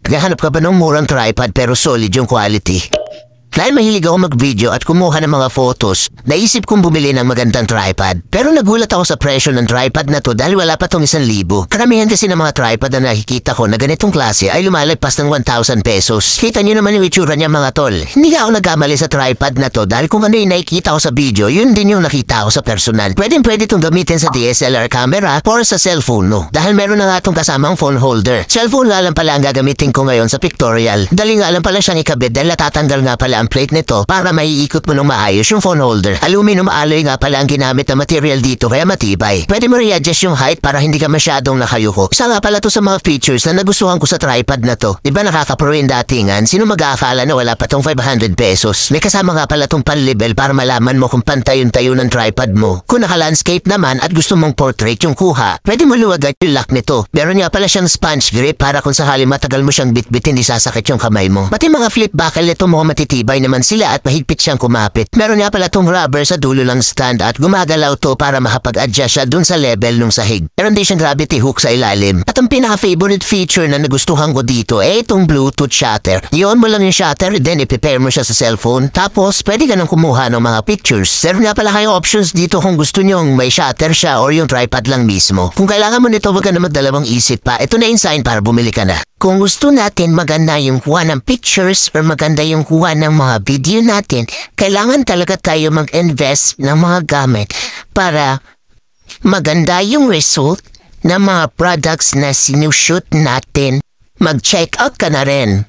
Naghahanap ka ba ng murang tripod pero solid yung quality? Dahil mahilig ako mag-video at kumuha ng mga photos, naisip kong bumili ng magandang tripod. Pero nagulat ako sa presyo ng tripod na to dahil wala pa tong 1,000. Karamihan kasi ng mga tripod na nakikita ko na ganitong klase ay lumalagpas ng 1,000 pesos. Kita nyo naman yung itsura niya mga tol. Hindi ako nagkamali sa tripod na to dahil kung ano yung nakikita ko sa video, yun din yung nakita ko sa personal. Pwede itong gamitin sa DSLR camera or sa cellphone mo. Dahil meron na nga itong kasamang phone holder. Cellphone nga lang pala ang gagamitin ko ngayon sa pictorial. Dali nga lang pala siyang ikabit dahil natatanggal nga pala ang plate nito para maiikot mo ng maayos yung phone holder. Aluminum alloy nga pala ang ginamit na material dito kaya matibay. Pwede mo i-adjust yung height para hindi ka masyadong nakayuko. Isa nga pala to sa mga features na nagustuhan ko sa tripod na to. Diba nakaka-pro yung datingan? Sino mag-aakala na wala pa tong 500 pesos? May kasama nga pala tong pan-level para malaman mo kung pantay-tayo ng tripod mo. Kung naka-landscape naman at gusto mong portrait yung kuha, pwede mo luwagad yung lock nito. Meron nga pala siyang sponge grip para kung sakali matagal mo siyang bitbit hindi sasakit yung kamay mo. Pati mga flip buckle nito mo matitibay naman sila at mahigpit siyang kumapit. Meron nga pala tong rubber sa dulo ng stand at gumagalaw to para makapag-adjust siya dun sa level ng sahig. Meron din siyang gravity hook sa ilalim. At ang pinaka-favorite feature na nagustuhan ko dito ay itong Bluetooth shutter. I-on mo lang yung shutter, then i-prepare mo siya sa cellphone. Tapos, pwede ka nang kumuha ng mga pictures. Meron nga pala kayong options dito kung gusto nyong may shutter siya or yung tripod lang mismo. Kung kailangan mo nito, wag ka na magdalawang isip pa. Ito na yung sign para bumili ka na. Kung gusto natin maganda yung kuha ng pictures or maganda yung kuha ng mga video natin, kailangan talaga tayo mag-invest ng mga gamit para maganda yung result ng mga products na sinushoot natin. Mag-check out ka na rin.